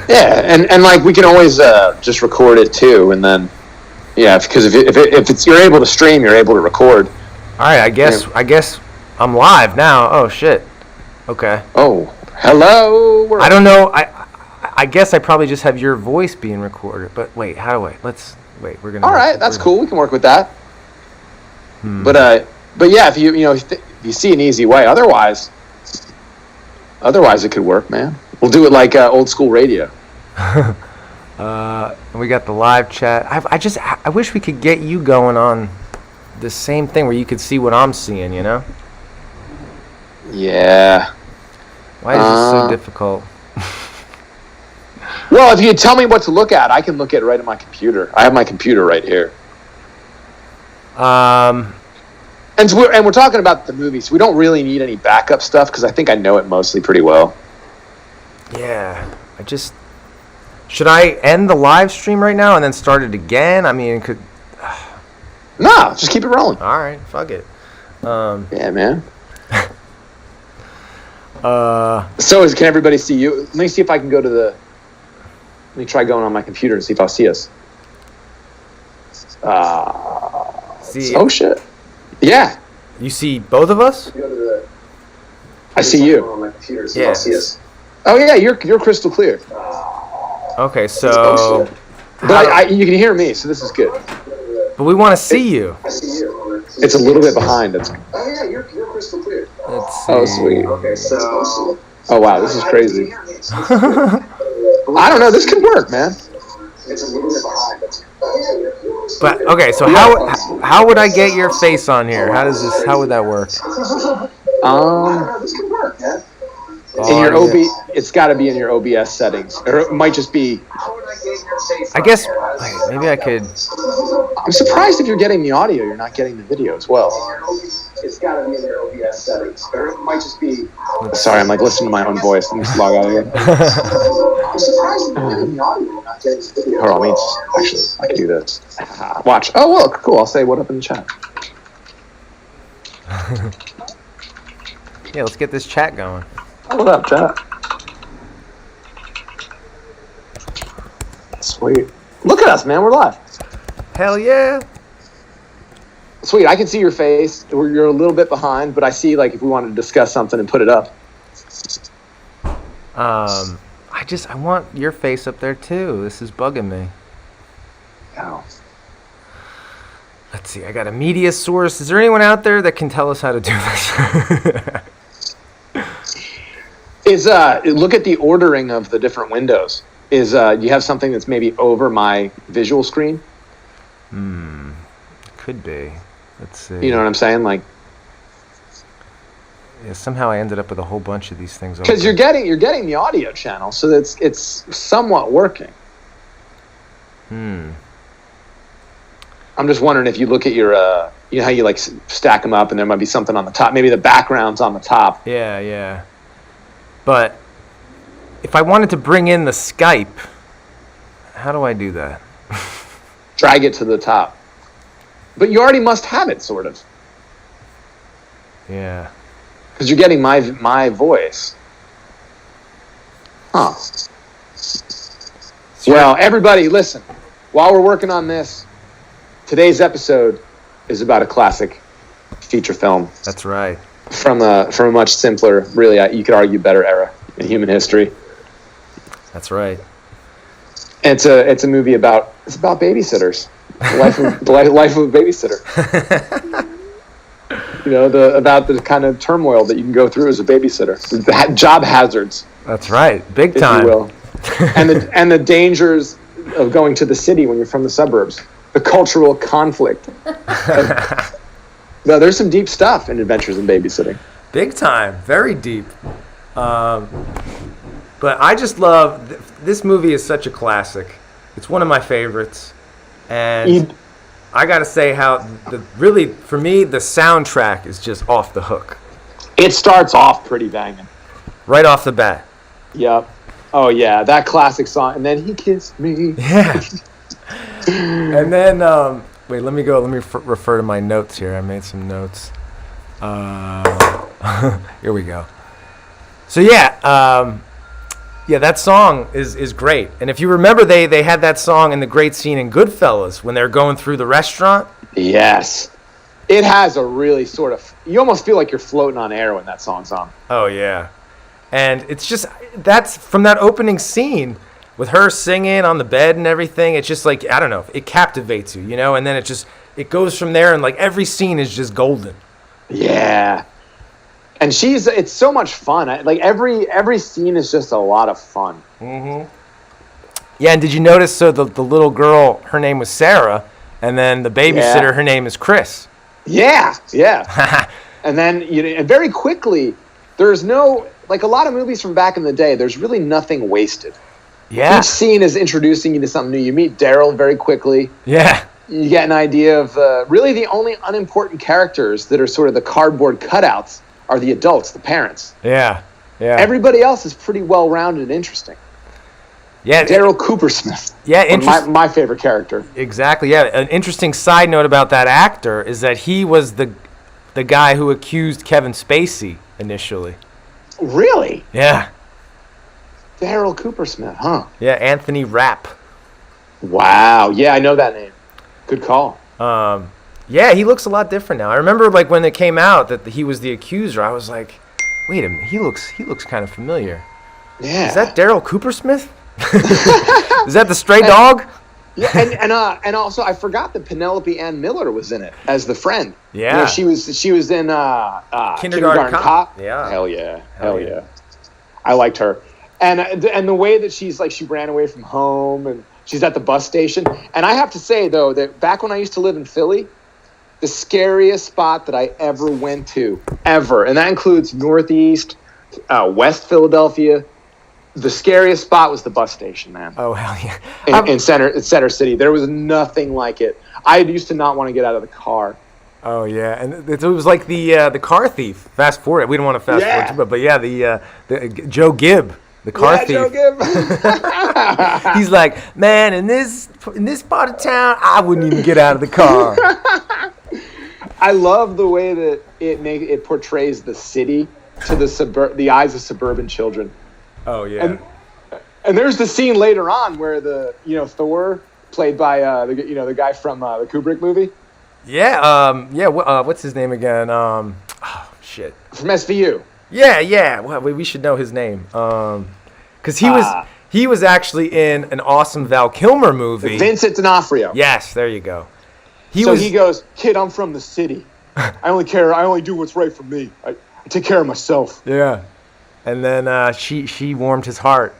Yeah, and like we can always just record it too, and then because if it's you're able to stream, you're able to record. All right, I guess I'm live now. Oh shit. Okay. Oh, hello. I don't know. I guess I probably just have your voice being recorded. But wait, how do I? Let's wait. We're gonna. All right, that's cool. We can work with that. But yeah, if you see an easy way, otherwise it could work, man. We'll do it like old school radio. We got the live chat. I wish we could get you going on the same thing where you could see what I'm seeing. You know? Yeah. Why is this so difficult? Well, if you tell me what to look at, I can look at it right at my computer. I have my computer right here. And we're talking about the movie, so we don't really need any backup stuff because I think I know it mostly pretty well. Yeah, should I end the live stream right now and then start it again? I mean, No, just keep it rolling. All right, fuck it. Yeah, man. So can everybody see you? Let me see if I can go to the. Let me try going on my computer and see if I'll see us. Oh shit. Yeah. You see both of us? I see you. Yeah. Oh yeah, you're crystal clear. Okay, so. But you can hear me, so this is good. But we want to see you. It's a little bit behind. Oh yeah, you're crystal clear. Let's see. Oh sweet. Okay, so. Oh wow, this is crazy. I don't know. This could work, man. It's a little bit behind. But okay, so how would I get your face on here? How would that work? This could work, man. In your it's got to be in your OBS settings, or it might just be. I guess maybe I could. I'm surprised if you're getting the audio, you're not getting the video as well. It's got to be in your OBS settings, or it might just be. Sorry, I'm like listening to my own voice. Let me just log out again. I'm surprised if you're getting the audio, you're not getting the video. Hold on, actually, I can do this. Watch. Oh, look, cool. I'll say what up in the chat. Yeah, let's get this chat going. What up, chat? Sweet. Look at us, man. We're live. Hell yeah. Sweet. I can see your face. You're a little bit behind, but I see like if we wanted to discuss something and put it up. I want your face up there too. This is bugging me. Oh. Let's see. I got a media source. Is there anyone out there that can tell us how to do this? Look at the ordering of the different windows. You have something that's maybe over my visual screen? Could be. Let's see. You know what I'm saying? Like, yeah, somehow I ended up with a whole bunch of these things. Because you're getting the audio channel, so it's somewhat working. I'm just wondering if you look at your you know how you like stack them up and there might be something on the top. Maybe the background's on the top. Yeah. But if I wanted to bring in the Skype, how do I do that? Drag it to the top. But you already must have it, sort of. Yeah. Because you're getting my voice. Huh. Well, everybody, listen. While we're working on this, today's episode is about a classic feature film. That's right. From a much simpler, really, you could argue, better era in human history. That's right. And it's a movie about babysitters, the life of a babysitter. You know, about the kind of turmoil that you can go through as a babysitter, the job hazards. That's right, big time. If you will, and the dangers of going to the city when you're from the suburbs, the cultural conflict. No, there's some deep stuff in Adventures in Babysitting. Big time, very deep. But I just love this movie. Is such a classic. It's one of my favorites, and I gotta say really for me the soundtrack is just off the hook. It starts off pretty banging, right off the bat. Yep. Oh yeah, that classic song, and then he kissed me. Yeah. And then wait, let me refer to my notes here. I made some notes. Here we go. So yeah, Yeah, that song is great. And if you remember, they had that song in the great scene in Goodfellas when they're going through the restaurant. Yes. It has a really sort of, you almost feel like you're floating on air when that song's on. Oh, yeah. And it's just, that's from that opening scene with her singing on the bed and everything. It's just like, I don't know, it captivates you, And then it goes from there, and like every scene is just golden. Yeah. And it's so much fun. Like every scene is just a lot of fun. Mm-hmm. Yeah, and did you notice, so the little girl, her name was Sarah, and then the babysitter, her name is Chris. Yeah. And then, and very quickly, there's no, like a lot of movies from back in the day, there's really nothing wasted. Yeah. Each scene is introducing you to something new. You meet Daryl very quickly. Yeah. You get an idea of really the only unimportant characters that are sort of the cardboard cutouts are the adults, the parents. Yeah. Everybody else is pretty well-rounded and interesting. Yeah. Daryl Coopersmith. Yeah, my favorite character. Exactly. Yeah. An interesting side note about that actor is that he was the guy who accused Kevin Spacey initially. Really? Yeah. Daryl Coopersmith, huh? Yeah, Anthony Rapp. Wow. Yeah, I know that name. Good call. Yeah, he looks a lot different now. I remember like when it came out that he was the accuser, I was like, wait a minute, he looks kind of familiar. Yeah. Is that Daryl Coopersmith? Is that the stray dog? Yeah, and also I forgot that Penelope Ann Miller was in it as the friend. Yeah. She was in Kindergarten Cop. Yeah. Hell yeah. I liked her. And the way that she's like, she ran away from home and she's at the bus station. And I have to say, though, that back when I used to live in Philly, the scariest spot that I ever went to, ever, and that includes Northeast, West Philadelphia, the scariest spot was the bus station, man. Oh, hell yeah. In Center City. There was nothing like it. I used to not want to get out of the car. Oh, yeah. And it was like the car thief. Fast forward. We don't want to fast forward too much. But yeah, the Joe Gibb. The car thief. Joe Gibb. He's like, man, in this part of town, I wouldn't even get out of the car. I love the way that it portrays the city to the eyes of suburban children. Oh yeah. And there's the scene later on where Thor, played by the guy from the Kubrick movie. Yeah. What's his name again? Shit. From SVU. Yeah. Well, we should know his name. Because he was actually in an awesome Val Kilmer movie. Vincent D'Onofrio. Yes, there you go. He goes, kid, I'm from the city. I only do what's right for me. I take care of myself. Yeah. And then she warmed his heart.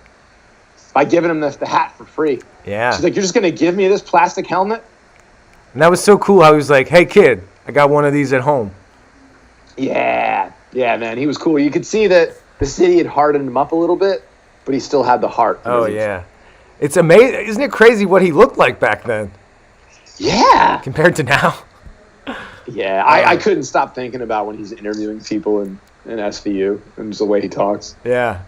By giving him the hat for free. Yeah. She's like, you're just going to give me this plastic helmet? And that was so cool how he was like, hey, kid, I got one of these at home. Yeah. Yeah, man. He was cool. You could see that the city had hardened him up a little bit, but he still had the heart. Oh, yeah. It's amazing. Isn't it crazy what he looked like back then? Yeah. Compared to now. Yeah. I couldn't stop thinking about when he's interviewing people in SVU and just the way he talks. Yeah.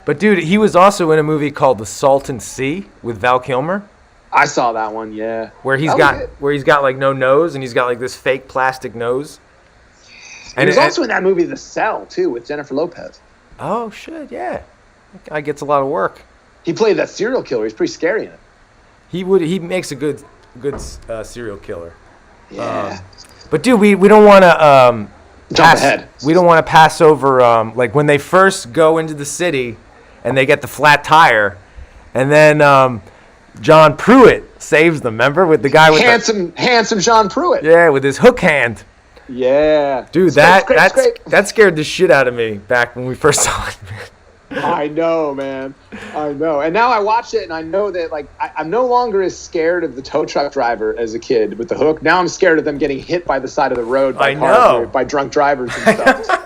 But dude, he was also in a movie called The Salton Sea with Val Kilmer. I saw that one, yeah. Where he's got like no nose and he's got like this fake plastic nose. And he was also in that movie The Cell too with Jennifer Lopez. Oh shit, yeah. That guy gets a lot of work. He played that serial killer. He's pretty scary in it. He makes a good serial killer. Yeah. But dude, we don't want to jump ahead. We don't want to pass over like when they first go into the city and they get the flat tire, and then John Pruitt saves them. Remember with the guy with handsome John Pruitt. Yeah, with his hook hand. Yeah. Dude, that scared the shit out of me back when we first saw it. I know, man. I know. And now I watch it and I know that like I'm no longer as scared of the tow truck driver as a kid with the hook. Now I'm scared of them getting hit by the side of the road by cars, by drunk drivers and stuff.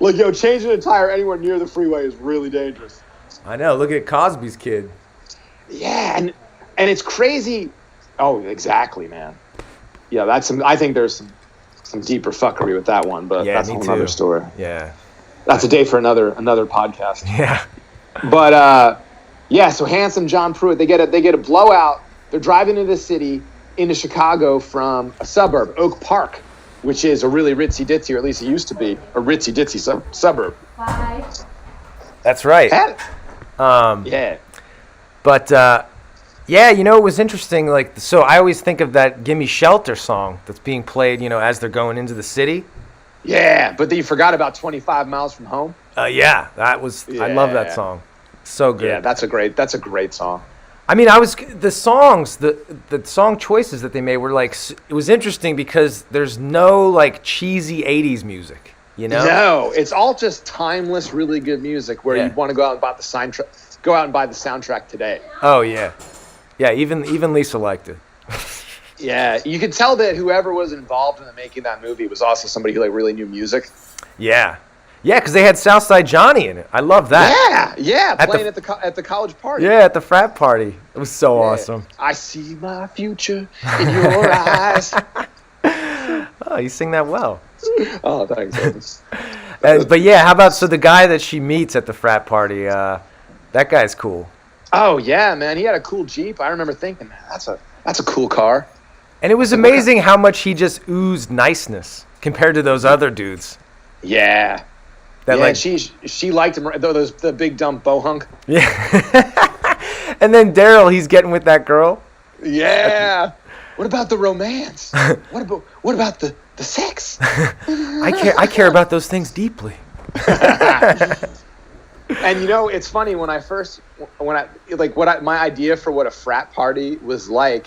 Like, changing a tire anywhere near the freeway is really dangerous. I know. Look at Cosby's kid. Yeah, and it's crazy. Oh, exactly, man. Yeah, I think there's some deeper fuckery with that one, but that's a whole other story. Yeah. That's a day for another podcast. Yeah. But so handsome John Pruitt, they get a blowout. They're driving into the city, into Chicago from a suburb, Oak Park, which is a really ritzy-ditzy, or at least it used to be, a ritzy-ditzy suburb. Bye. That's right. Yeah. But yeah, it was interesting. Like, so I always think of that "Gimme Shelter" song that's being played, as they're going into the city. Yeah, but you forgot about 25 Miles from Home. Yeah, that was. I love that song. So good. Yeah, that's a great song. I mean, the songs, the song choices that they made were like, it was interesting because there's no like cheesy '80s music, No, it's all just timeless, really good music where you'd want to go out and buy the soundtrack today. Oh yeah, yeah. Even Lisa liked it. Yeah, you could tell that whoever was involved in making that movie was also somebody who like really knew music. Yeah. Yeah, because they had Southside Johnny in it. I love that. Yeah, playing at the college party. Yeah, at the frat party. It was so awesome. I see my future in your eyes. Oh, you sing that well. Oh, thanks. But yeah, how about the guy that she meets at the frat party? That guy's cool. Oh yeah, man, he had a cool Jeep. I remember thinking, that's a cool car. And it was amazing how much he just oozed niceness compared to those other dudes. Yeah. She liked him. The big dumb bohunk. Yeah. And then Daryl, he's getting with that girl. Yeah. What about the romance? What about the sex? I care about those things deeply. And it's funny my idea for what a frat party was like,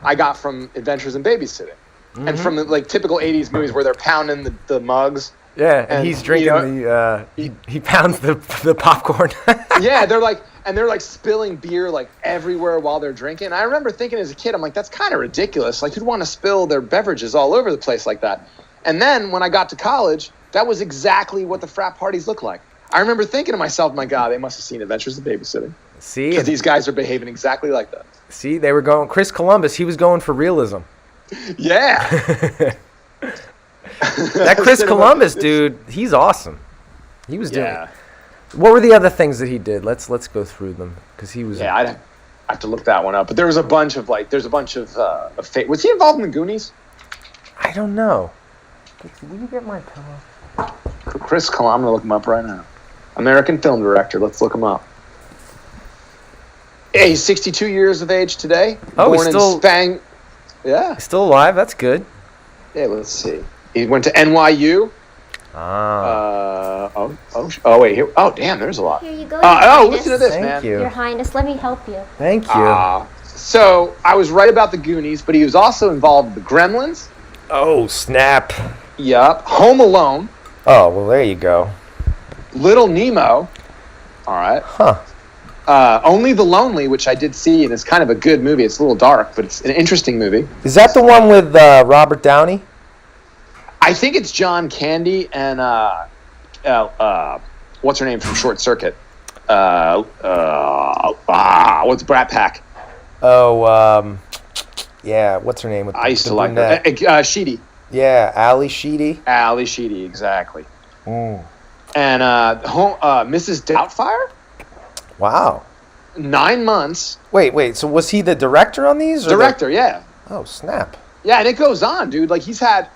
I got from Adventures in Babysitting, and from the typical '80s movies where they're pounding the mugs. Yeah, and he's drinking he pounds the popcorn. Yeah, they're like spilling beer like everywhere while they're drinking. I remember thinking as a kid, I'm like, that's kind of ridiculous. Like, who'd want to spill their beverages all over the place like that? And then when I got to college, that was exactly what the frat parties look like. I remember thinking to myself, my God, they must have seen Adventures in Babysitting. See? Because these guys are behaving exactly like that. See, they were going, Chris Columbus, he was going for realism. Yeah. That Chris Columbus dude, he's awesome. He was doing. Yeah. What were the other things that he did? Let's go through them because he was. Yeah, I'd have to look that one up. But there was a bunch of was he involved in the Goonies? I don't know. Will you get my pillow? Chris Columbus. I'm gonna look him up right now. American film director. Let's look him up. Yeah, he's 62 years of age today. Oh, born in Spang. Yeah. He's still alive. That's good. Yeah, let's see. He went to NYU. Wait. Here. Oh, damn. There's a lot. Here you go. Listen to this, man. Thank you. Your Highness, let me help you. Thank you. So I was right about the Goonies, but he was also involved with the Gremlins. Oh, snap. Yup. Home Alone. Oh, well, there you go. Little Nemo. All right. Huh. Only the Lonely, which I did see, and it's kind of a good movie. It's a little dark, but it's an interesting movie. Is that the one with Robert Downey? I think it's John Candy and what's her name from Short Circuit? What's Brat Pack? Oh, yeah. What's her name? I used to like her. Sheedy. Yeah, Ali Sheedy. Ali Sheedy, exactly. Mm. And Mrs. Doubtfire. Wow. 9 months. Wait. So was he the director on these? Director, yeah. Oh, snap. Yeah, and it goes on, dude. Like, he's had.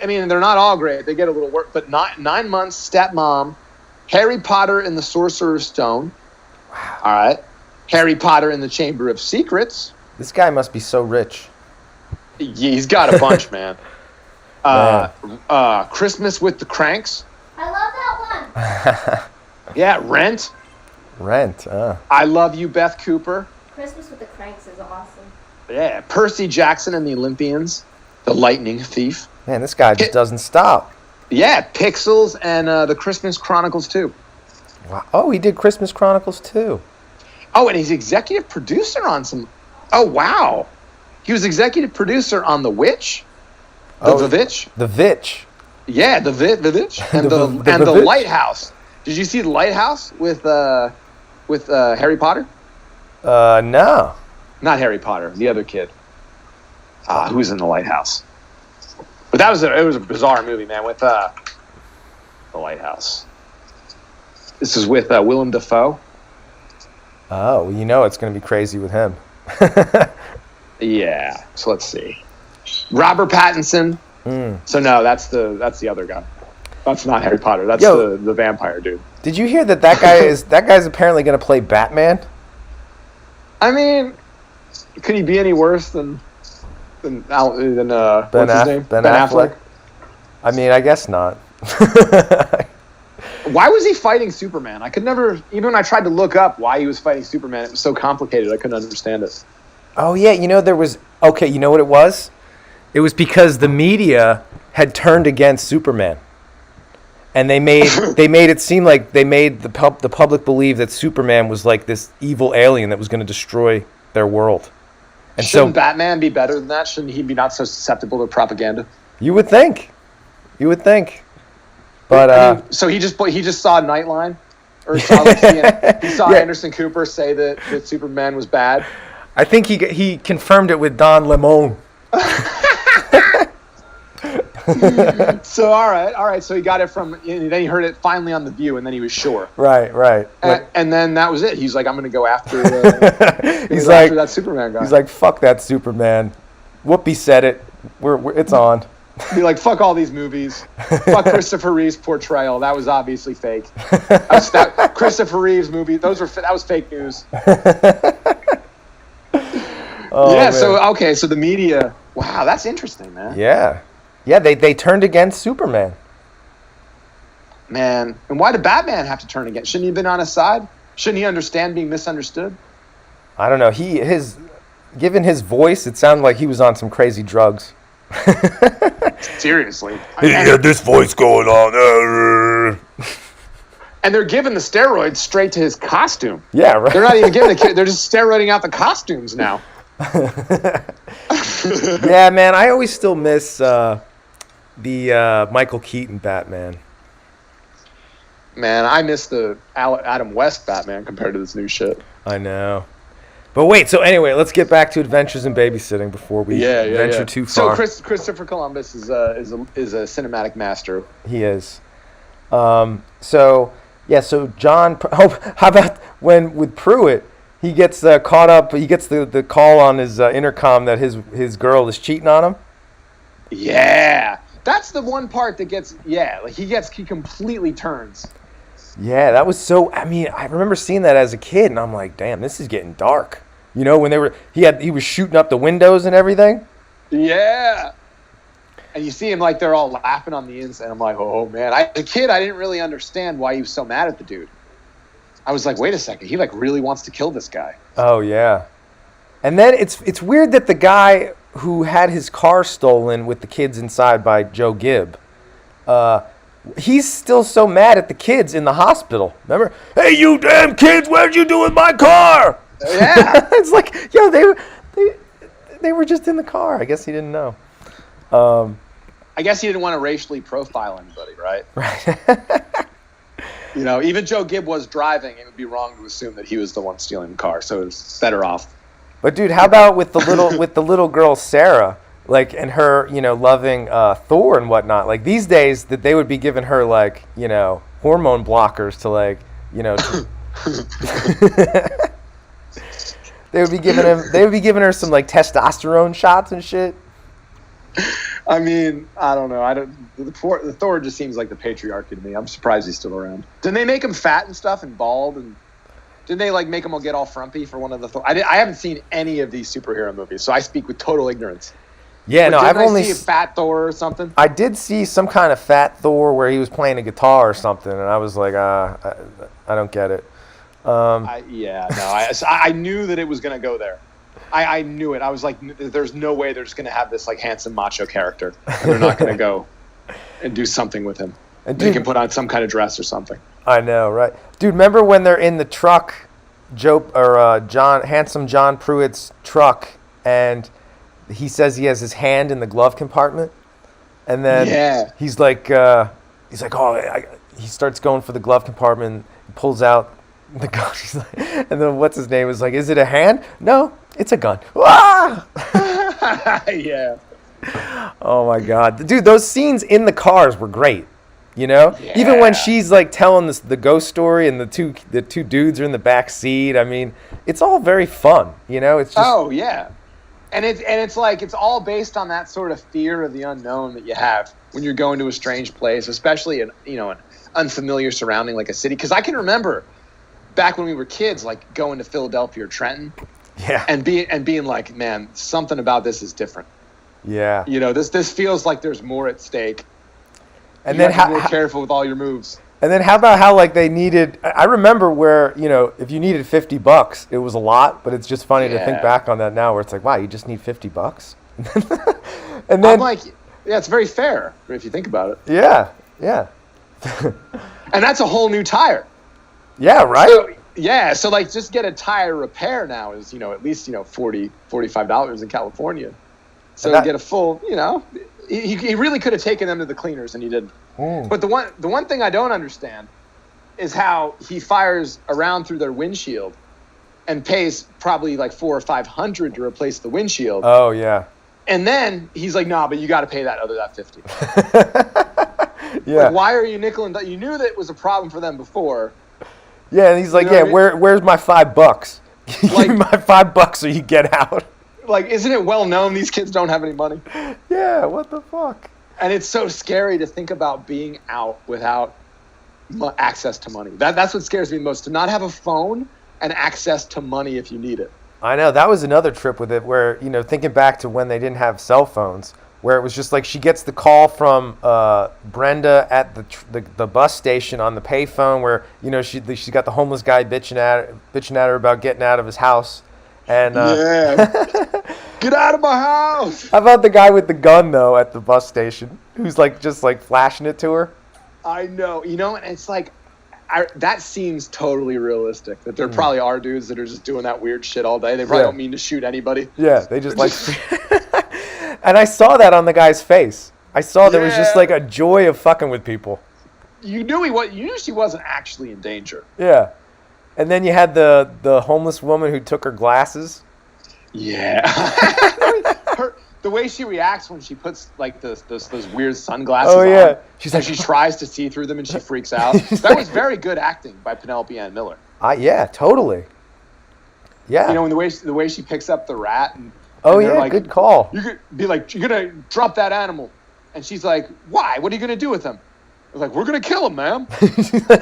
I mean, they're not all great. They get a little work, but 9 months. Stepmom, Harry Potter and the Sorcerer's Stone. Wow. All right. Harry Potter and the Chamber of Secrets. This guy must be so rich. Yeah, he's got a bunch, man. Christmas with the Cranks. I love that one. Yeah, Rent. I Love You, Beth Cooper. Christmas with the Cranks is awesome. Yeah, Percy Jackson and the Olympians. The Lightning Thief. Man, this guy just doesn't stop. Yeah, Pixels and the Christmas Chronicles too. Wow. Oh, he did Christmas Chronicles too. Oh, and he's executive producer on some. Oh, wow. He was executive producer on The Witch. The Vitch. The Vitch. Yeah, the Vitch and the Lighthouse. Did you see The Lighthouse with Harry Potter? No. Not Harry Potter. The other kid. Who's in The Lighthouse? But it was a bizarre movie, man. With The Lighthouse. This is with Willem Dafoe. Oh, it's going to be crazy with him. Yeah. So let's see. Robert Pattinson. So no, that's the other guy. That's not Harry Potter. That's the vampire dude. Did you hear that guy's apparently going to play Batman? I mean, could he be any worse than what's his name? Ben Affleck? I mean, I guess not. Why was he fighting Superman? I could never, even when I tried to look up why he was fighting Superman, it was so complicated I couldn't understand it. Oh yeah, you know what it was? It was because the media had turned against Superman. And they made it seem like they made the public believe that Superman was like this evil alien that was going to destroy their world. And shouldn't Batman be better than that? Shouldn't he be not so susceptible to propaganda? You would think. But so he just saw Nightline, or saw he saw Anderson Cooper say that Superman was bad. I think he confirmed it with Don Lemon. So all right. So he got it from. Then he heard it finally on The View, and then he was sure. Right. And then that was it. He's like, I'm going to go after. He's like after that Superman guy. He's like, fuck that Superman. Whoopi said it. It's on. Be like, fuck all these movies. Fuck Christopher Reeve's portrayal. That was obviously fake. Christopher Reeve's movie. That was fake news. Oh, yeah. man. So the media. Wow, that's interesting, man. Yeah. They turned against Superman. Man, and why did Batman have to turn against? Shouldn't he have been on his side? Shouldn't he understand being misunderstood? I don't know. Given his voice, it sounded like he was on some crazy drugs. Seriously. He had this voice going on. And they're giving the steroids straight to his costume. Yeah, right. They're not even giving the kid. They're just steroiding out the costumes now. Yeah, man. I always still miss the Michael Keaton Batman. Man, I miss the Adam West Batman compared to this new shit. I know. But wait, so anyway, let's get back to Adventures in Babysitting before we venture too far. So Christopher Columbus is a cinematic master. He is. So John. Oh, how about when with Pruitt, he gets caught up. He gets the call on his intercom that his girl is cheating on him. Yeah, that's the one part that gets. Yeah, like he completely turns. Yeah, that was so. I mean, I remember seeing that as a kid, and I'm like, damn, this is getting dark. You know, when he was shooting up the windows and everything. Yeah. And you see him like they're all laughing on the inside. I'm like, oh man. As a kid, I didn't really understand why he was so mad at the dude. I was like, wait a second, he like really wants to kill this guy. Oh yeah. And then it's weird that the guy who had his car stolen with the kids inside by Joe Gibb, he's still so mad at the kids in the hospital. Remember? Hey, you damn kids! What'd you do with my car? Yeah. It's like, yo, they were just in the car. I guess he didn't know. I guess he didn't want to racially profile anybody, right? Right. You know, even Joe Gibb was driving. It would be wrong to assume that he was the one stealing the car, so it's better off. But dude, how about with the little girl Sarah, like, and her, loving Thor and whatnot? Like these days, that they would be giving her like, hormone blockers to like, they would be giving her some like testosterone shots and shit. I mean, I don't know. The Thor just seems like the patriarchy to me. I'm surprised he's still around. Didn't they make him fat and stuff and bald? And didn't they like make him all get all frumpy for one of the Thor? I haven't seen any of these superhero movies, so I speak with total ignorance. Yeah, but no, I've only seen a fat Thor or something. I did see some kind of fat Thor where he was playing a guitar or something, and I was like, I don't get it. I knew that it was going to go there. I knew it. I was like, there's no way they're just going to have this like handsome macho character, and they're not going to go and do something with him. And they can put on some kind of dress or something. I know, right? Dude, remember when they're in the truck, handsome John Pruitt's truck, and he says he has his hand in the glove compartment, and then he's like, he starts going for the glove compartment, he pulls out the gun, and then what's his name is like, is it a hand? No, it's a gun. Ah! Yeah. Oh my God, dude, those scenes in the cars were great. Even when she's like telling the ghost story and the two dudes are in the back seat. I mean, it's all very fun. It's just and it's like it's all based on that sort of fear of the unknown that you have. when you're going to a strange place, especially an unfamiliar surrounding like a city. Because I can remember back when we were kids, like going to Philadelphia or Trenton, and being like, man, something about this is different. Yeah, this feels like there's more at stake. And you have to be more careful with all your moves. And then how about how like they needed? I remember where if you needed $50, it was a lot, but it's just funny to think back on that now, where it's like, wow, you just need $50. And then I'm like, yeah, it's very fair if you think about it. Yeah. And that's a whole new tire. Yeah, right. So like just get a tire repair now is at least $45 in California. So get a full he really could have taken them to the cleaners and he didn't. But the one thing I don't understand is how he fires around through their windshield and pays probably like $400 or $500 to replace the windshield. Oh yeah. And then he's like, "Nah, but you got to pay that $50." Yeah. Like, why are you nickel and you knew that it was a problem for them before. Yeah, and he's like, where's my $5? Give me my $5 or you get out. Like, isn't it well known these kids don't have any money? Yeah, what the fuck? And it's so scary to think about being out without access to money. That's what scares me the most, to not have a phone and access to money if you need it. I know. That was another trip with it where, thinking back to when they didn't have cell phones, where it was just like she gets the call from Brenda at the bus station on the payphone where, she got the homeless guy bitching at her about getting out of his house. And get out of my house. How about the guy with the gun though at the bus station who's just flashing it to her? I know, and it's like that seems totally realistic. That there probably are dudes that are just doing that weird shit all day. They probably don't mean to shoot anybody. Yeah, they just And I saw that on the guy's face. I saw there was just a joy of fucking with people. You knew she wasn't actually in danger. Yeah. And then you had the homeless woman who took her glasses. Yeah. The way she reacts when she puts those weird sunglasses on. She's like, she tries to see through them and she freaks out. That was very good acting by Penelope Ann Miller. Yeah, totally. Yeah. And the way she picks up the rat and good call. You could be like, you're gonna drop that animal, and she's like, why? What are you gonna do with him? I was like, we're gonna kill him, ma'am.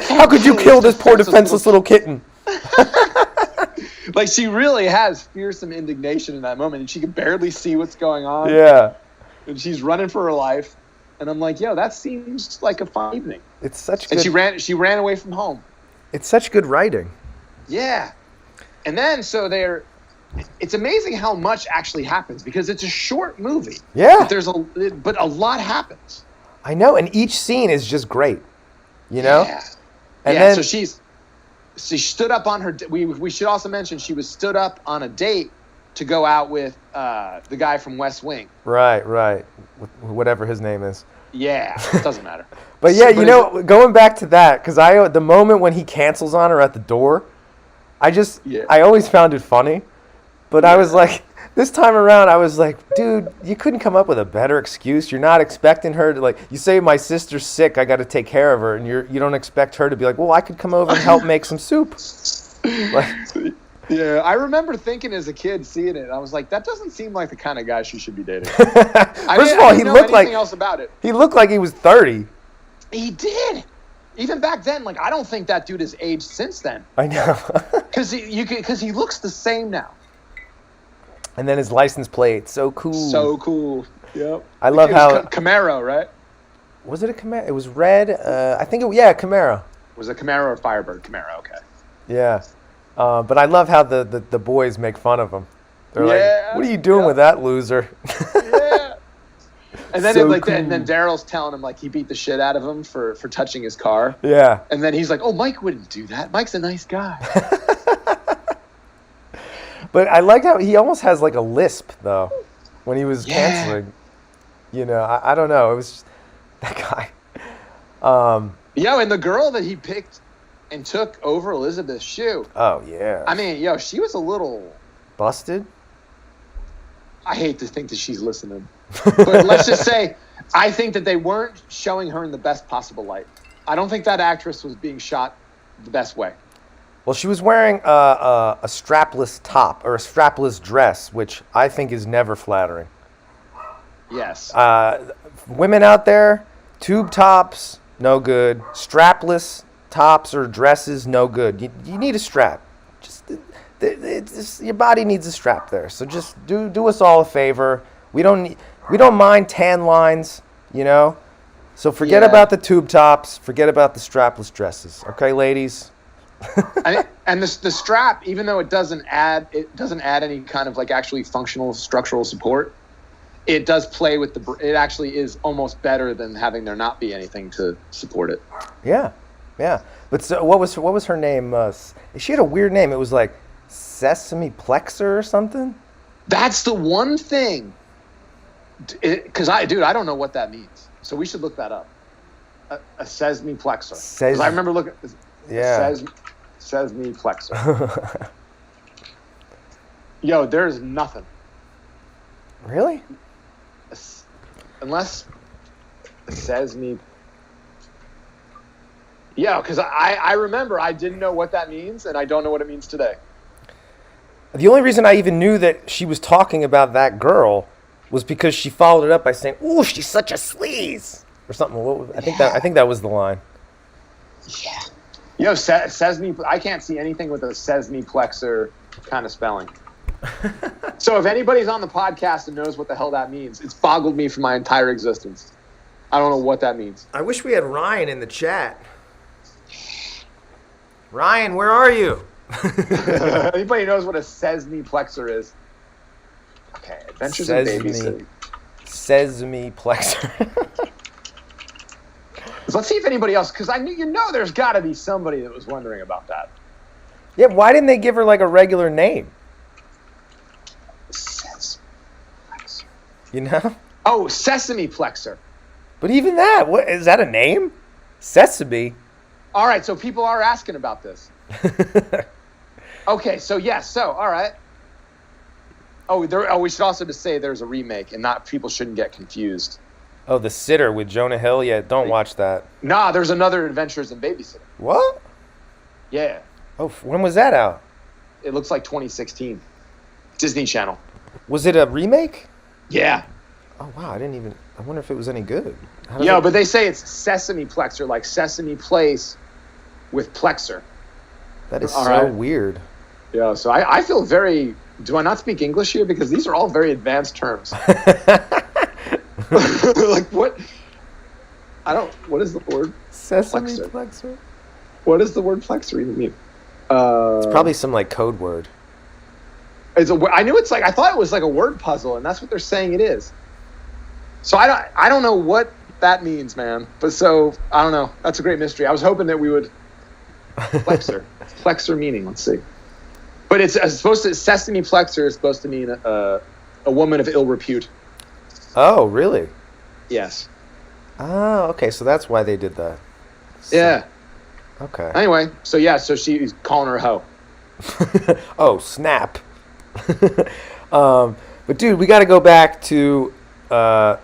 How could you kill this poor defenseless little kitten? Like, she really has fearsome indignation in that moment, and she can barely see what's going on. Yeah. And she's running for her life, and I'm like, yo, that seems like a fun evening. It's such good. And she ran away from home. It's such good writing. Yeah. And then it's amazing how much actually happens because it's a short movie. Yeah. But a lot happens. I know, and each scene is just great. Yeah. And then so she stood up on her. We should also mention she was stood up on a date to go out with the guy from West Wing. Right. Whatever his name is. Yeah, it doesn't matter. But yeah, going back to that, because the moment when he cancels on her at the door, I always found it funny. But I was like, this time around, I was like, dude, you couldn't come up with a better excuse. You're not expecting her to, you say my sister's sick, I got to take care of her, and you don't expect her to be like, well, I could come over and help make some soup. Yeah, I remember thinking as a kid, seeing it, I was like, that doesn't seem like the kind of guy she should be dating. First of all, he looked like else about it. He looked like he was 30. He did. Even back then, I don't think that dude has aged since then. I know. Because he looks the same now. And then his license plate, so cool. So cool. Yep. I love how Camaro, right? Was it a Camaro? It was red. I think Camaro. Was it Camaro or Firebird? Camaro. Okay. Yeah. But I love how the boys make fun of him. They're like, "What are you doing with that loser?" Yeah. And then cool. And then Daryl's telling him he beat the shit out of him for touching his car. Yeah. And then he's like, "Oh, Mike wouldn't do that. Mike's a nice guy." But I like how he almost has a lisp though, when he was canceling. I don't know. It was just, that guy. And the girl that he picked and took over Elizabeth Shue. Oh yeah. I mean, she was a little busted. I hate to think that she's listening, but let's just say I think that they weren't showing her in the best possible light. I don't think that actress was being shot the best way. Well, she was wearing a strapless top or a strapless dress, which I think is never flattering. Yes. Women out there, tube tops, no good. Strapless tops or dresses, no good. You need a strap. Your body needs a strap there. So just do us all a favor. We don't mind tan lines, you know. So forget about the tube tops. Forget about the strapless dresses. Okay, ladies. And the strap, even though it doesn't add any kind of like actually functional structural support, it does play with it actually is almost better than having there not be anything to support it. Yeah. But so what was her name? She had a weird name. It was like Sesame Plexer or something. That's the one thing. Because I don't know what that means. So we should look that up. A sesame plexer. Because I remember looking. Yeah. Sesame plexer. Yo, there's nothing. Really? Unless sesame. Yeah, because I remember I didn't know what that means, and I don't know what it means today. The only reason I even knew that she was talking about that girl was because she followed it up by saying, "Ooh, she's such a sleaze," or something. I think that was the line. Yeah. Yo, sesame. I can't see anything with a sesame plexer kind of spelling. So if anybody's on the podcast and knows what the hell that means, it's boggled me for my entire existence. I don't know what that means. I wish we had Ryan in the chat. Ryan, where are you? Anybody knows what a sesame plexer is? Okay, Adventures in Babysitting. Sesame plexer. So let's see if anybody else, because there's got to be somebody that was wondering about that. Yeah, why didn't they give her like a regular name? Sesame plexer. You know? Oh, sesame plexer. But even that, what is that a name? Sesame. All right, so people are asking about this. Okay, so yes, all right. We should also just say there's a remake, and not people shouldn't get confused. Oh, The Sitter with Jonah Hill? Yeah, don't watch that. Nah, there's another Adventures in Babysitting. What? Yeah. Oh, when was that out? It looks like 2016. Disney Channel. Was it a remake? Yeah. Oh, wow, I wonder if it was any good. But they say it's Sesame Plexer, like Sesame Place with Plexer. That is so weird. Yeah, so I feel very... Do I not speak English here? Because these are all very advanced terms. Like what? What is the word? Sesame Plexer? What does the word Plexer even mean? It's probably some like code word. I thought it was like a word puzzle, and that's what they're saying it is. So I don't know what that means, man. But so, I don't know. That's a great mystery. I was hoping that we would... Plexer. Plexer meaning, let's see. But it's supposed to... Sesame Plexer is supposed to mean a woman of ill repute. Oh, really? Yes. Oh, okay. So that's why they did that. Yeah. Okay. Anyway, so she's calling her a hoe. Oh, snap. But dude, we got to go back to Joe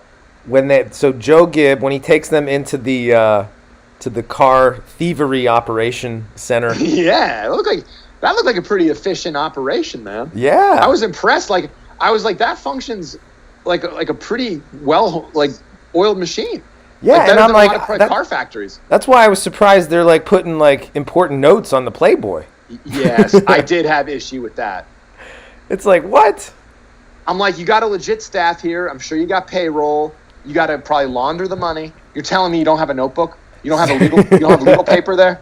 Gibb, when he takes them into the car thievery operation center. Yeah, that looked like a pretty efficient operation, man. Yeah. I was impressed. That functions like a pretty well oiled machine. Yeah, and I'm like, a lot of car factories. That's why I was surprised they're like putting like important notes on the Playboy. Yes, I did have issue with that. It's like, what? I'm like, you got a legit staff here. I'm sure you got payroll. You got to probably launder the money. You're telling me you don't have a notebook? You don't have legal paper there?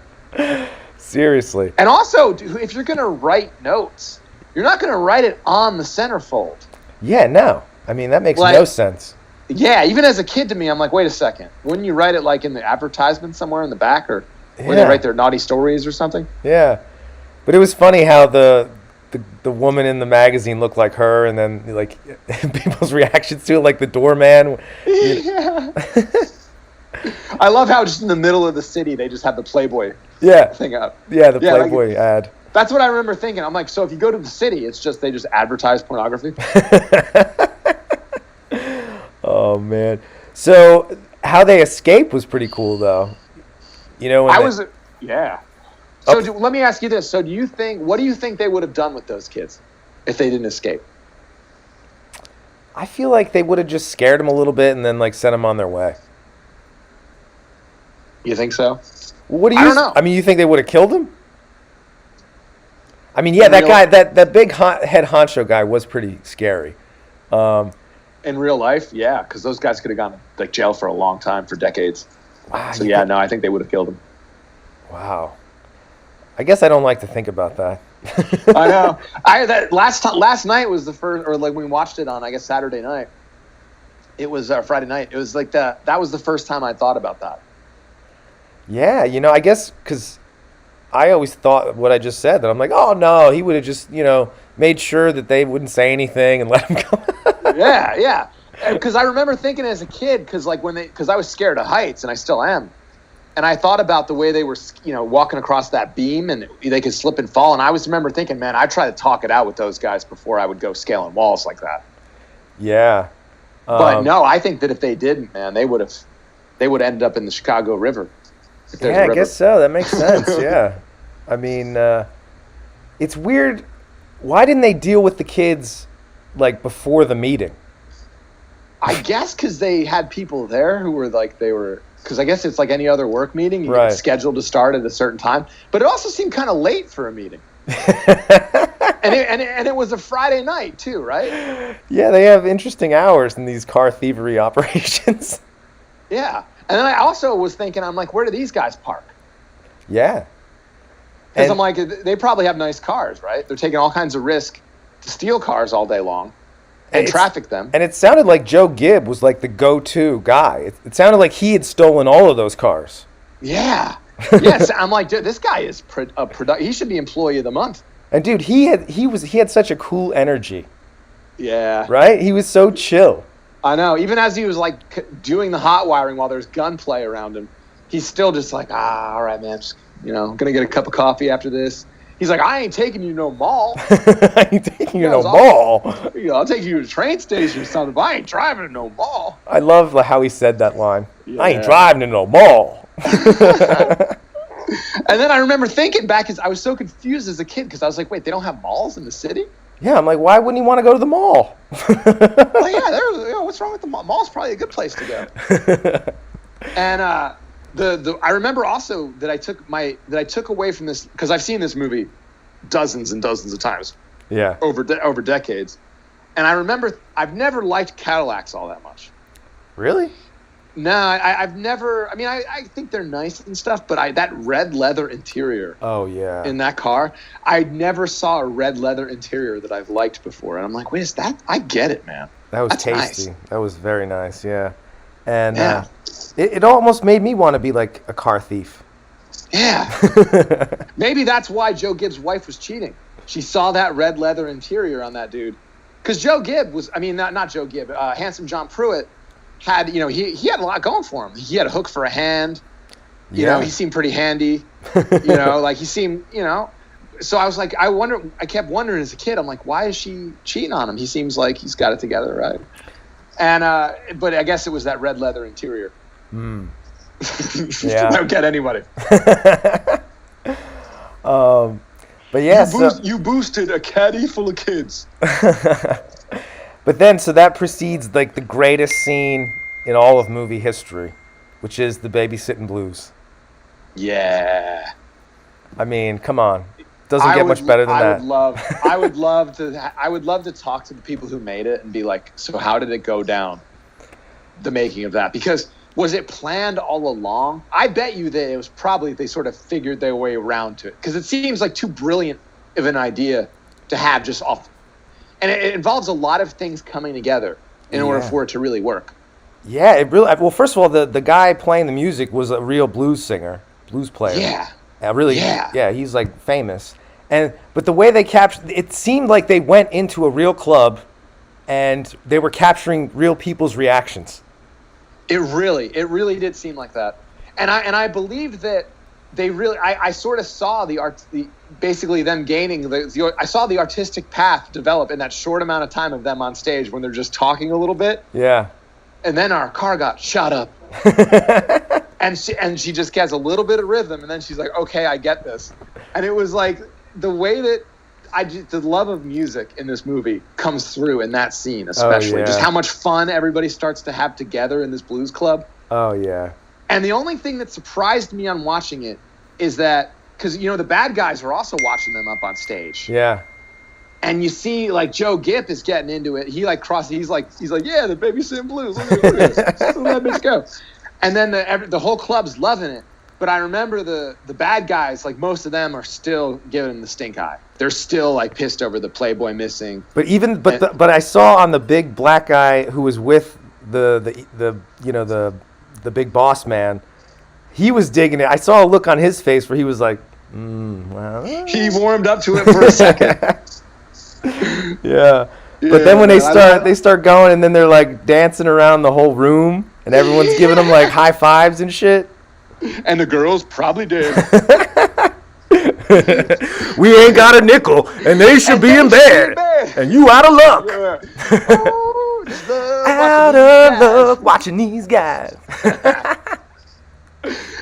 Seriously. And also, if you're going to write notes, you're not going to write it on the centerfold. Yeah, no. I mean, that makes no sense. Yeah, even as a kid to me, I'm like, wait a second. Wouldn't you write it like in the advertisement somewhere in the back, or where they write their naughty stories or something? Yeah. But it was funny how the woman in the magazine looked like her, and then like people's reactions to it, like the doorman. Yeah. I love how just in the middle of the city they just have the Playboy thing up. Yeah, the Playboy ad. That's what I remember thinking. I'm like, so if you go to the city, it's just they just advertise pornography. Oh man. So how they escaped was pretty cool though. You know, yeah. So let me ask you this. So what do you think they would have done with those kids if they didn't escape? I feel like they would have just scared him a little bit and then like sent him on their way. You think so? Well, what do you? I don't know. I mean, you think they would have killed him? I mean, yeah, In that real- guy, that big head honcho guy was pretty scary. In real life, yeah, because those guys could have gone to like jail for a long time, for decades. Wow. So yeah, no, I think they would have killed him. Wow. I guess I don't like to think about that. I know. Last night was the first, or like when we watched it on, I guess, Saturday night. It was Friday night. It was like that was the first time I thought about that. Yeah, I guess because I always thought what I just said, that I'm like, oh no, he would have just, made sure that they wouldn't say anything and let him go. Yeah. Because I remember thinking as a kid, because I was scared of heights, and I still am. And I thought about the way they were, walking across that beam, and they could slip and fall. And I always remember thinking, man, I try to talk it out with those guys before I would go scaling walls like that. Yeah. But no, I think that if they didn't, man, they would have ended up in the Chicago River. Yeah, I guess so. That makes sense. Yeah. I mean, it's weird. Why didn't they deal with the kids like before the meeting? I guess because they had people there who were like, because I guess it's like any other work meeting. You Right. get scheduled to start at a certain time. But it also seemed kind of late for a meeting. and it was a Friday night too, right? Yeah, they have interesting hours in these car thievery operations. Yeah. And then I also was thinking, I'm like, where do these guys park? Yeah. Because And- I'm like, they probably have nice cars, right? They're taking all kinds of risk to steal cars all day long and traffic them. And it sounded like Joe Gibb was like the go-to guy. It sounded like he had stolen all of those cars. Yeah. Yes. I'm like, dude, this guy is he should be employee of the month. And dude, he had such a cool energy, Yeah. right? He was so chill. I know. Even as he was like doing the hot wiring while there's gunplay around him, he's still just like, all right, man, just, gonna get a cup of coffee after this. He's like, I ain't taking you to no mall. I ain't taking you to no mall. I'll take you to the train station or something, but I ain't driving to no mall. I love how he said that line. Yeah. I ain't driving to no mall. And then I remember thinking back, I was so confused as a kid, because I was like, wait, they don't have malls in the city? Yeah, I'm like, why wouldn't he want to go to the mall? Well, yeah, what's wrong with the mall? Mall's probably a good place to go. And I remember also that I took away from this, because I've seen this movie dozens and dozens of times. Yeah. Over decades. And I remember I've never liked Cadillacs all that much. Really? No, I've never. I mean, I think they're nice and stuff, but that red leather interior. Oh yeah. In that car, I never saw a red leather interior that I've liked before, and I'm like, wait, is that? I get it, man. That was That's tasty. nice. That was very nice. Yeah. And Yeah. it almost made me want to be like a car thief. Yeah. Maybe that's why Joe Gibb's wife was cheating. She saw that red leather interior on that dude, because Joe Gibb was. I mean, not Joe Gibb. Handsome John Pruitt had, he had a lot going for him. He had a hook for a hand. You know, he seemed pretty handy. Like he seemed, So I was like, I kept wondering as a kid, I'm like, why is she cheating on him? He seems like he's got it together, right? And but I guess it was that red leather interior. Yeah. I don't get anybody. But yeah, You boosted a caddy full of kids. But then, so that precedes like the greatest scene in all of movie history, which is the babysitting blues. Yeah. I mean, come on, doesn't get much better than that. I would love to talk to the people who made it and be like, so how did it go down? The making of that, because was it planned all along? I bet you that it was probably they sort of figured their way around to it, because it seems like too brilliant of an idea to have just off. And it involves a lot of things coming together in order for it to really work. Yeah, it really. Well, first of all, the guy playing the music was a real blues player. Yeah. Really. Yeah, he's like famous. But the way they captured, it seemed like they went into a real club, and they were capturing real people's reactions. It really did seem like that. And I believed that they really. I sort of saw basically them gaining I saw the artistic path develop in that short amount of time of them on stage when they're just talking a little bit. Yeah. And then our car got shot up. and she just gets a little bit of rhythm, and then she's like, okay, I get this. And it was like the way that the love of music in this movie comes through in that scene, especially. Just how much fun everybody starts to have together in this blues club. Oh, yeah. And the only thing that surprised me on watching it is that, because, the bad guys are also watching them up on stage. Yeah. And you see, like, Joe Gipp is getting into it. He, like, he's like, yeah, the Baby Sim Blues. Look at this. Let that bitch go. And then the whole club's loving it. But I remember the bad guys, like, most of them are still giving him the stink eye. They're still, like, pissed over the Playboy missing. But I saw on the big black guy who was with the big boss man, he was digging it. I saw a look on his face where he was like, well. He warmed up to it for a second. Yeah. But then when they start going, and then they're like dancing around the whole room, and everyone's giving them like high fives and shit. And the girls probably did. We ain't got a nickel, and they should be in bed. And you out of luck. Yeah. Oh, out of luck watching these guys.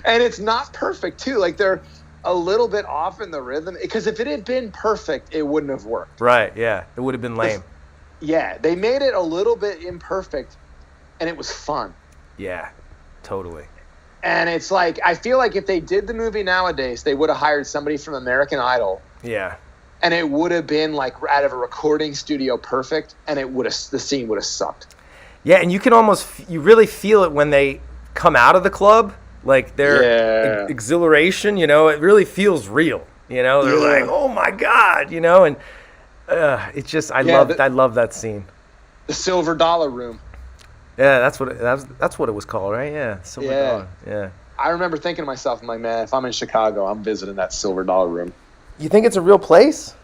And it's not perfect too. Like, they're a little bit off in the rhythm, because if it had been perfect, it wouldn't have worked. Right, yeah. It would have been lame. Yeah, they made it a little bit imperfect, and it was fun. Yeah, totally. And it's like, I feel like if they did the movie nowadays, they would have hired somebody from American Idol. Yeah. And it would have been like out of a recording studio perfect, and the scene would have sucked. Yeah, and you can you really feel it when they come out of the club. Like their exhilaration, it really feels real. They're like, "Oh my God," and it's just I love that scene. The Silver Dollar Room. Yeah, that's what it was called, right? Yeah, Silver Dollar. Yeah. I remember thinking to myself, I'm like, man, if I'm in Chicago, I'm visiting that Silver Dollar Room. You think it's a real place?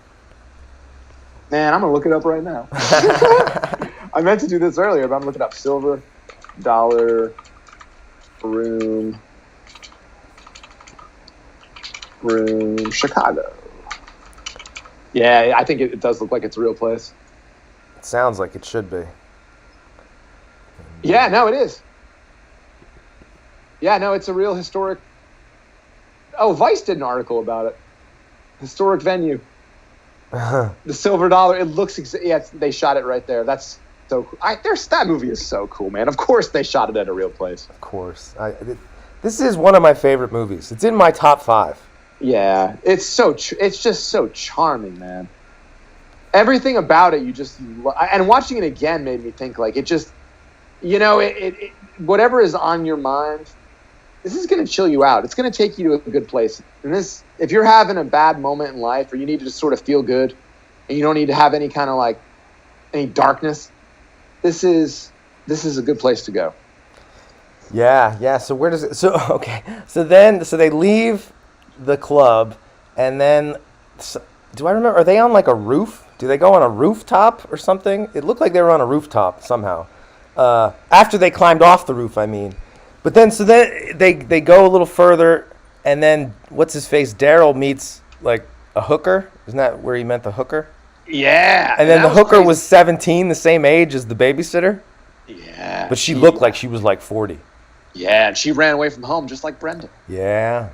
Man, I'm gonna look it up right now. I meant to do this earlier, but I'm looking up Silver Dollar Room, Chicago. Yeah, I think it does look like it's a real place. It sounds like it should be. Yeah, no, it is. Yeah, no, it's a real historic. Oh, Vice did an article about it. Historic venue. The Silver Dollar. It looks. They shot it right there. That's so cool. That movie is so cool, man. Of course, they shot it at a real place. Of course. This is one of my favorite movies. It's in my top 5. Yeah, it's just so charming, man. Everything about it, and watching it again made me think, like, it just, whatever is on your mind, this is going to chill you out. It's going to take you to a good place. And if you're having a bad moment in life, or you need to just sort of feel good, and you don't need to have any kind of like any darkness, this is a good place to go. Yeah. So where does it? So okay. So they leave the club, and then do I remember? Are they on like a roof? Do they go on a rooftop or something? It looked like they were on a rooftop somehow. After they climbed off the roof, I mean. But then they go a little further, and then what's his face? Daryl meets like a hooker. Isn't that where he meant the hooker? Yeah. And then the hooker was 17, the same age as the babysitter. Yeah. But she looked like she was like 40. Yeah, and she ran away from home just like Brenda. Yeah.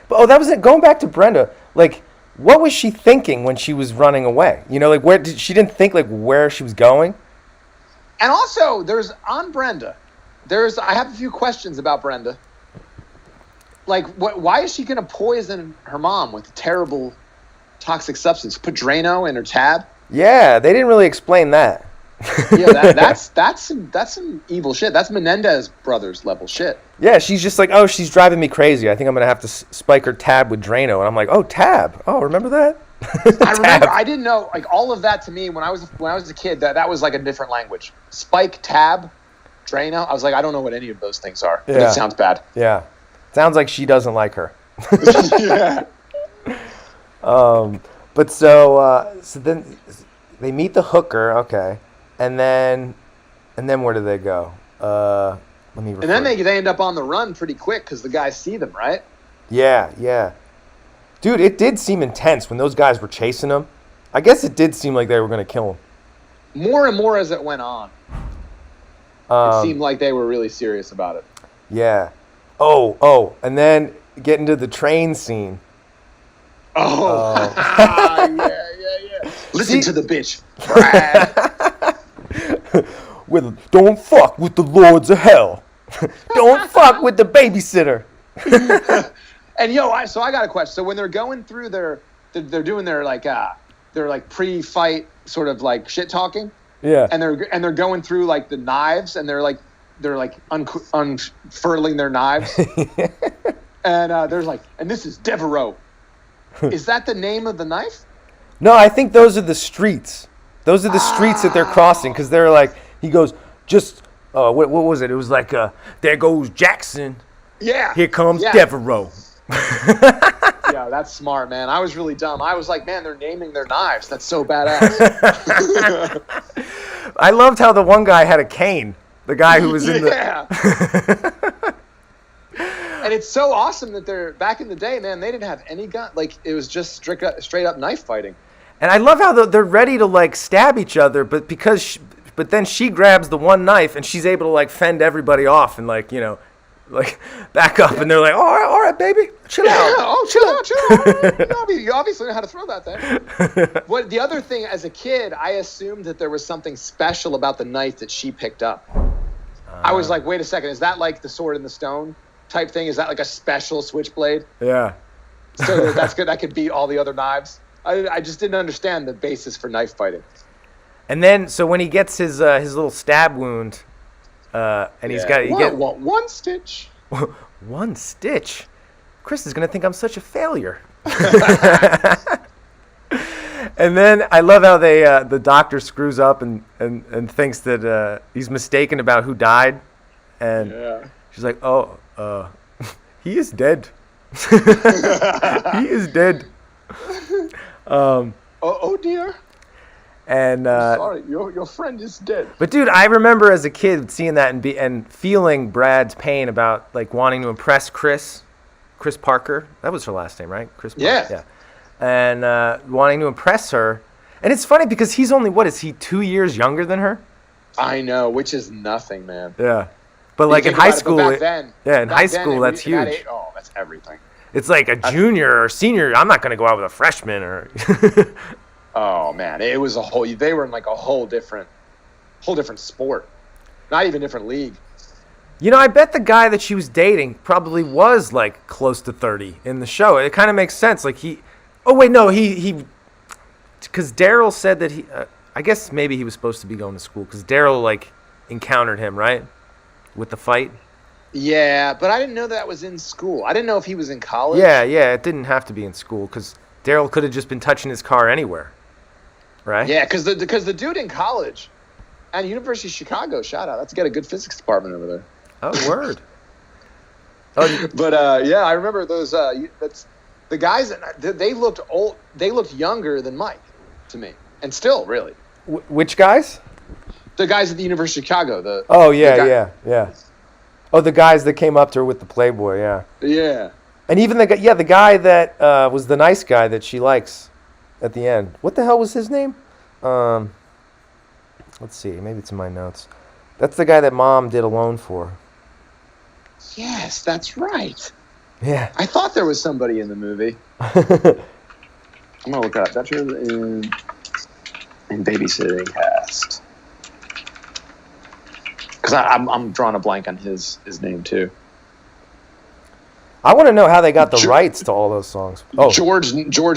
But that was it. Going back to Brenda, like, what was she thinking when she was running away? Like, she didn't think like where she was going. And also, I have a few questions about Brenda. Like, why is she going to poison her mom with a terrible toxic substance? Put Drano in her tab? Yeah, they didn't really explain that. Yeah, that's some evil shit. That's Menendez brothers level shit. Yeah, she's just like, oh, she's driving me crazy. I think I'm gonna have to spike her tab with Drano, and I'm like, oh, tab. Oh, remember that? I remember. I didn't know. Like, all of that to me when I was a kid, that was like a different language. Spike, tab, Drano. I was like, I don't know what any of those things are. Yeah. But it sounds bad. Yeah, sounds like she doesn't like her. Yeah. But so then they meet the hooker. Okay. And then where do they go? Let me. And then they end up on the run pretty quick because the guys see them, right? Yeah. Dude, it did seem intense when those guys were chasing them. I guess it did seem like they were going to kill him. More and more as it went on. It seemed like they were really serious about it. Yeah. Oh, and then get into the train scene. Oh. Yeah. Listen to the bitch, Brad. Don't fuck with the lords of hell. Don't fuck with the babysitter. And so I got a question. So when they're going through they're doing their pre-fight sort of like shit talking. Yeah. And they're going through like the knives, and they're unfurling their knives. And there's like, and this is Devereaux. Is that the name of the knife? No, I think those are the streets. Those are the streets that they're crossing, because they're like, he goes, what was it? It was like, there goes Jackson. Yeah. Here comes Devereaux. Yeah, that's smart, man. I was really dumb. I was like, man, they're naming their knives. That's so badass. I loved how the one guy had a cane. The guy who was in the... Yeah. And it's so awesome that they're back in the day, man. They didn't have any gun. Like, it was just straight up knife fighting. And I love how they're ready to like stab each other, but but then she grabs the one knife and she's able to like fend everybody off and like like back up, and they're like, all right, baby, chill out. Chill out. You obviously know how to throw that thing. What the other thing, as a kid, I assumed that there was something special about the knife that she picked up. I was like, wait a second, is that like the Sword in the Stone type thing? Is that like a special switchblade? Yeah. So that's good. That could beat all the other knives. I just didn't understand the basis for knife fighting. And then, so when he gets his little stab wound, and he's got one stitch. One stitch. Chris is gonna think I'm such a failure. And then I love how the doctor screws up and thinks that he's mistaken about who died, and she's like, he is dead. He is dead. Oh dear. And sorry, your friend is dead. But dude, I remember as a kid seeing that and feeling Brad's pain about like wanting to impress Chris Parker. That was her last name, right? Chris Parker. Yeah. Yeah. And wanting to impress her. And it's funny because he's only, what is he, 2 years younger than her? I know, which is nothing, man. Yeah. But like in high school, that's huge. That's everything. It's like a junior or senior. I'm not going to go out with a freshman or. Oh man, it was they were in like a whole different sport. Not even different league. I bet the guy that she was dating probably was like close to 30 in the show. It kind of makes sense. Like because Daryl said that I guess maybe he was supposed to be going to school because Daryl like encountered him, right? With the fight. Yeah, but I didn't know that was in school. I didn't know if he was in college. Yeah, it didn't have to be in school because Daryl could have just been touching his car anywhere. Right? Yeah, because the dude in college and University of Chicago, shout out. Let's get a good physics department over there. Oh, word. But I remember those. That's the guys. They looked old. They looked younger than Mike to me, and still really. Which guys? The guys at the University of Chicago. Yeah. Oh, the guys that came up to her with the Playboy. Yeah. Yeah. And even the guy that was the nice guy that she likes. At the end. What the hell was his name? Let's see. Maybe it's in my notes. That's the guy that Mom did Alone for. Yes, that's right. Yeah. I thought there was somebody in the movie. I'm going to look it up. That's in babysitting cast. Because I'm drawing a blank on his name, too. I want to know how they got the rights to all those songs. Oh, George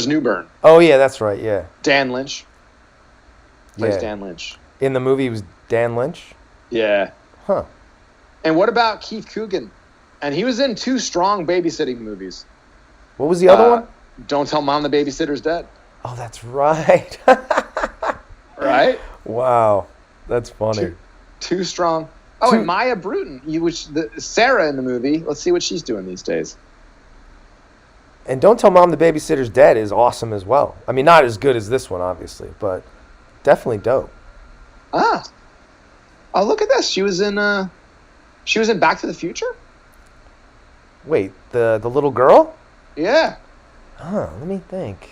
Newbern. Oh yeah, that's right. Yeah. Dan Lynch. Plays Dan Lynch. In the movie, it was Dan Lynch. Yeah. Huh. And what about Keith Coogan? And he was in 2 strong babysitting movies. What was the other one? Don't Tell Mom the Babysitter's Dead. Oh, that's right. Right? Wow, that's funny. Two strong. Oh, and Maya Bruton, Sarah in the movie. Let's see what she's doing these days. And Don't Tell Mom the Babysitter's Dead is awesome as well. I mean, not as good as this one, obviously, but definitely dope. Oh, look at this. She was in Back to the Future? Wait, the little girl? Yeah. Let me think.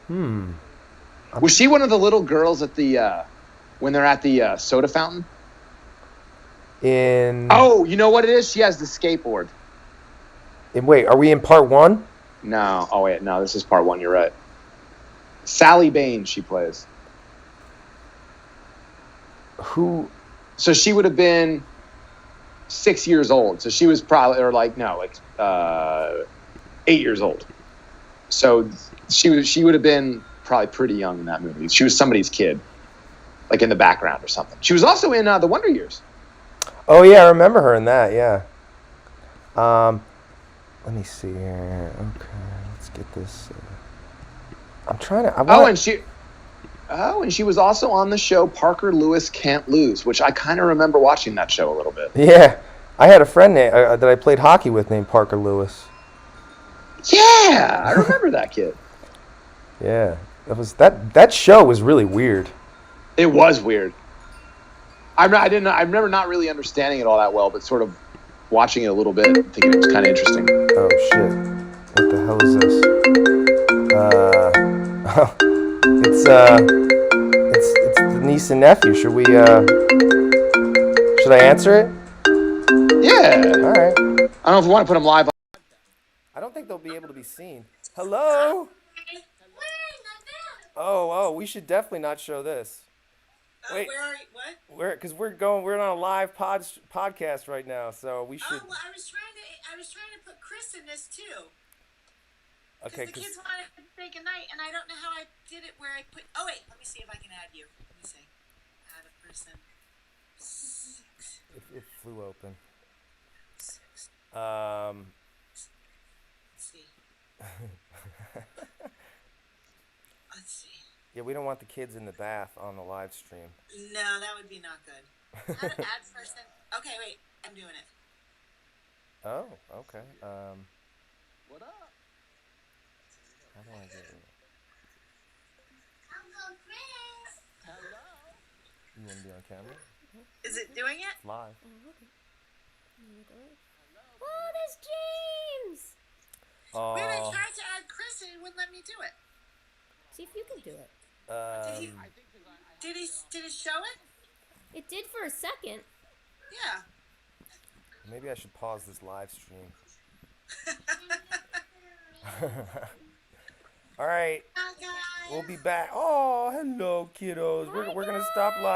Was she one of the little girls at the when they're at the soda fountain? Oh, you know what it is? She has the skateboard. Wait, are we in part 1? No. Oh, wait. No, this is part 1. You're right. Sally Bain, she plays. Who? So she would have been 6 years old. So she was probably, or 8 years old. So she would have been probably pretty young in that movie. She was somebody's kid, like in the background or something. She was also in The Wonder Years. Oh yeah, I remember her in that. Yeah. Let me see here. Okay, let's get this. I'm trying to. And she was also on the show Parker Lewis Can't Lose, which I kind of remember watching that show a little bit. Yeah, I had a friend that I played hockey with named Parker Lewis. Yeah, I remember that kid. Yeah, that show was really weird. It was weird. I remember not really understanding it all that well, but sort of watching it a little bit, thinking it was kind of interesting. Oh shit! What the hell is this? It's the niece and nephew. Should I answer it? Yeah. All right. I don't know if we want to put them live. I don't think they'll be able to be seen. Hello? Oh, we should definitely not show this. Wait, where are you? What? Because we're on a live podcast right now, so we should. Oh, well, I was trying to put Chris in this too. Okay, the kids wanted to say goodnight, and I don't know how I did it. Where I put? Oh wait, let me see if I can add you. Let me see. Add a person. 6. It flew open. 6. Let's see. Let's see. Yeah, we don't want the kids in the bath on the live stream. No, that would be not good. Add person. Okay, wait. I'm doing it. Oh, okay. What up? How do I get it? Uncle Chris. Hello. You want to be on camera? Is it doing it? It's live. Oh, there's James. Wait, I Oh. tried to add Chris and it wouldn't let me do it. See if you can do it. Did it show it? It did for a second. Yeah. Maybe I should pause this live stream. All right. Hi guys. We'll be back. Oh, hello, kiddos. We're gonna stop live.